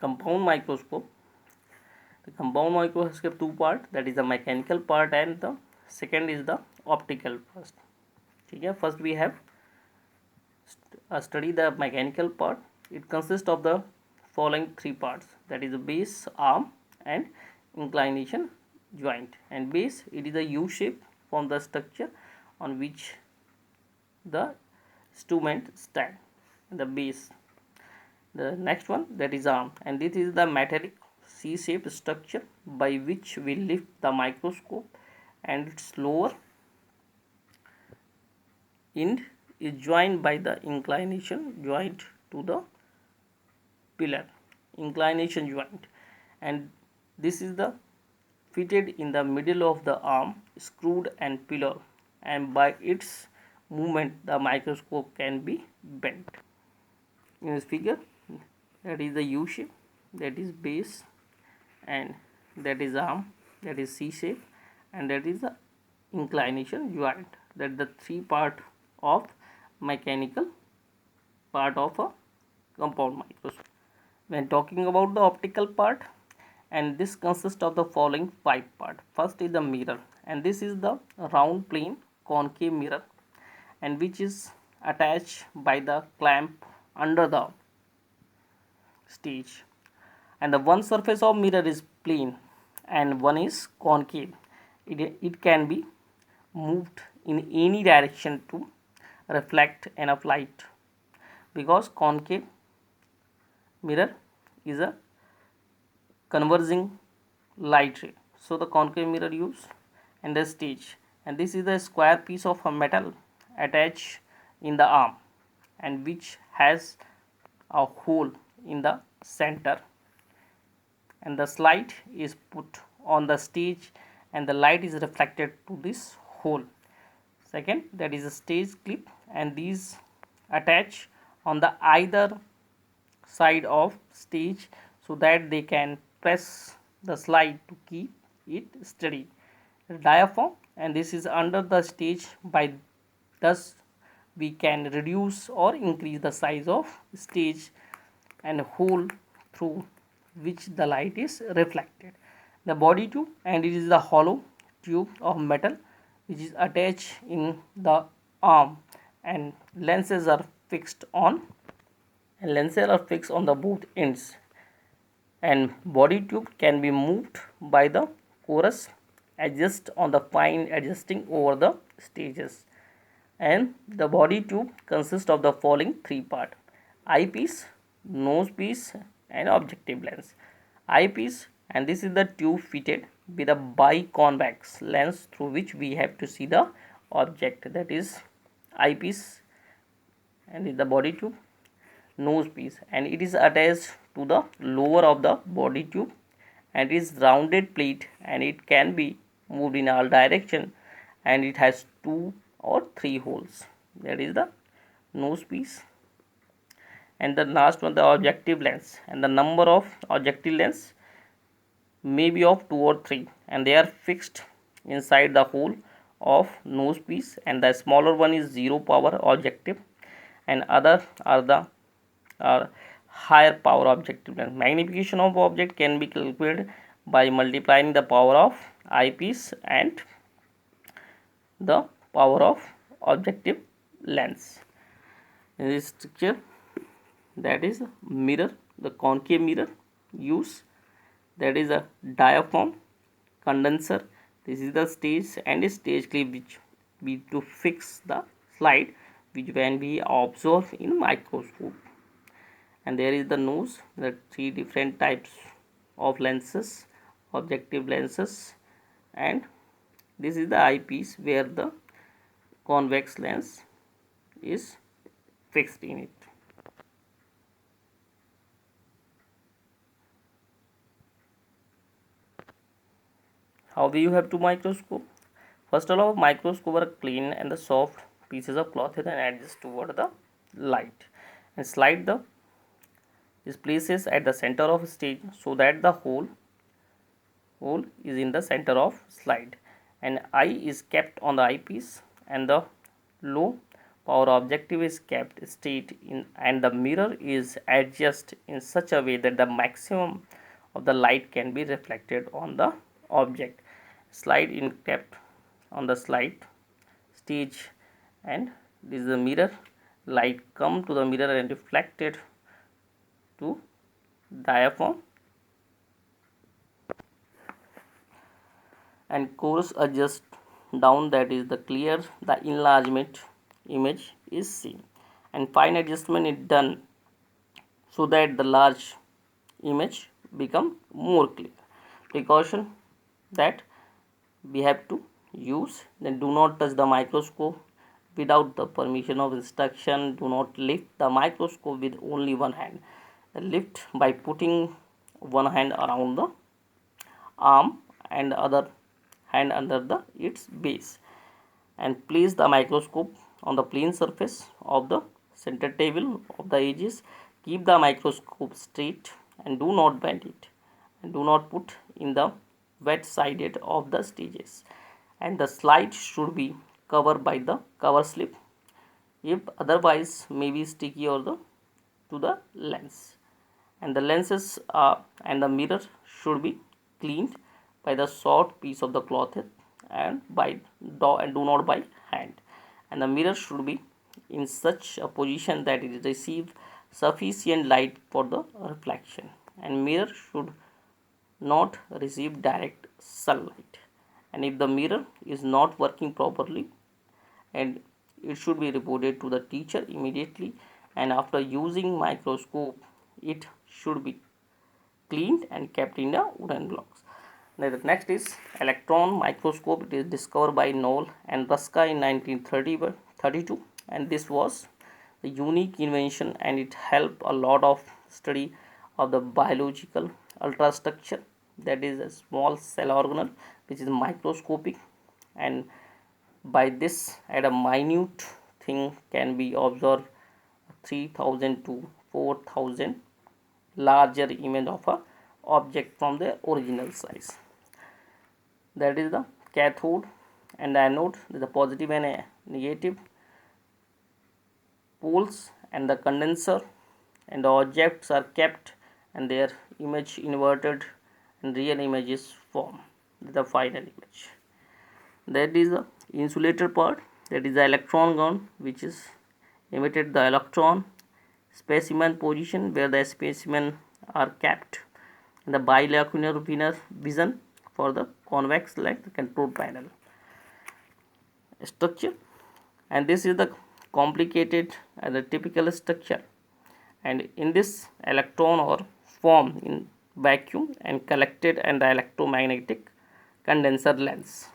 compound microscope. The compound microscope two part, that is the mechanical part and the second is the optical first. Okay, first we have study the mechanical part. It consists of the following three parts, that is the base, arm and inclination joint. And base, it is a U shape from the structure on which the instrument stand. The base. The next one, that is arm, and this is the metallic C-shaped structure by which we lift the microscope, and its lower end is joined by the inclination joint to the pillar, inclination joint, and this is the fitted in the middle of the arm, screwed and pillar, and by its movement the microscope can be bent. In this figure, that is the U shape, that is base, and that is arm, that is C shape, and that is the inclination joint. That is the three part of mechanical part of a compound microscope. When talking about the optical part, and this consists of the following five part. First is the mirror, and this is the round plane concave mirror, and which is attached by the clamp under the stage. And the one surface of mirror is plane and one is concave. It can be moved in any direction to reflect enough light, because concave mirror is a converging light ray. So the concave mirror used, and the stage, and this is the square piece of a metal attached in the arm, and which has a hole in the center, and the slide is put on the stage and the light is reflected to this hole. Second, that is a stage clip, and these attach on the either side of stage so that they can press the slide to keep it steady. Diaphragm, and this is under the stage, by thus we can reduce or increase the size of stage and hole through which the light is reflected. The body tube, and it is the hollow tube of metal which is attached in the arm, and lenses are fixed on the both ends, and body tube can be moved by the chorus adjust on the fine adjusting over the stages. And the body tube consists of the following three part: eyepiece, nose piece and objective lens. Eyepiece, and this is the tube fitted with a biconvex lens through which we have to see the object, that is eyepiece, and is the body tube. Nose piece, and it is attached to the lower of the body tube, and is rounded plate, and it can be moved in all direction, and it has two or three holes, that is the nose piece. And the last one, the objective lens, and the number of objective lens may be of 2 or 3, and they are fixed inside the hole of nose piece, and the smaller one is zero power objective, and other are the higher power objective lens. Magnification of object can be calculated by multiplying the power of eyepiece and the power of objective lens. In this structure, that is mirror, the concave mirror use, that is a diaphragm, condenser, this is the stage, and a stage clip which we to fix the slide which can be observed in microscope. And there is the nose, the three different types of lenses, objective lenses, and this is the eyepiece where the convex lens is fixed in it. How do you have to microscope? First of all, microscope are clean and the soft pieces of cloth and adjust toward the light, and slide the is places at the center of stage so that the hole is in the center of slide, and eye is kept on the eyepiece, and the low our objective is kept straight in and the mirror is adjusted in such a way that the maximum of the light can be reflected on the object. Slide in kept on the slide stage, and this is the mirror. Light come to the mirror and reflected to diaphragm, and course adjust down, that is the clear the enlargement image is seen, and fine adjustment is done so that the large image become more clear. Precaution that we have to use: then do not touch the microscope without the permission of instruction. Do not lift the microscope with only one hand. Lift by putting one hand around the arm and other hand under its base, and place the microscope on the plane surface of the center table of the edges. Keep the microscope straight and do not bend it, and do not put in the wet sided of the stages, and the slide should be covered by the cover slip, if otherwise may be sticky or the to the lens, and the lenses and the mirror should be cleaned by the short piece of the cloth and do not by hand, and the mirror should be in such a position that it receives sufficient light for the reflection, and mirror should not receive direct sunlight, and if the mirror is not working properly, and it should be reported to the teacher immediately, and after using microscope it should be cleaned and kept in a wooden blocks. Now the next is electron microscope. It is discovered by Knoll and Ruska in 1932, and this was a unique invention, and it helped a lot of study of the biological ultrastructure, that is a small cell organelle which is microscopic, and by this at a minute thing can be observed 3000 to 4000 larger image of a object from the original size. That is the cathode and the anode, the positive and a negative poles, and the condenser, and the objects are kept and their image inverted and real images form the final image. That is the insulator part, that is the electron gun which is emitted the electron specimen position where the specimen are kept, and the bilacular vision for the convex like the control panel structure, and this is the complicated and the typical structure, and in this electron are formed in vacuum and collected and the electromagnetic condenser lens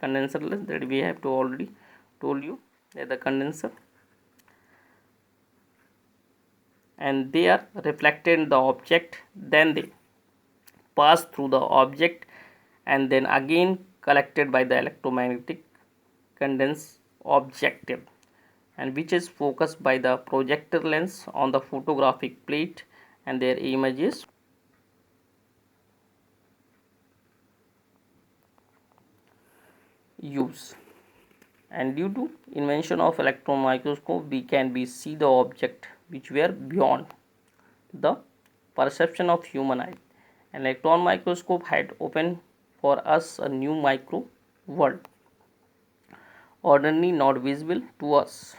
that we have to already told you that the condenser, and they are reflected in the object, then they pass through the object and then again collected by the electromagnetic condense objective, and which is focused by the projector lens on the photographic plate, and their images use. And due to invention of electron microscope we can see the object which were beyond the perception of human eye. An electron microscope had opened for us a new micro world, ordinarily not visible to us,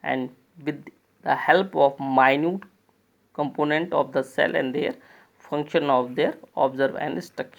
and with the help of minute component of the cell and their function of their observe and structure.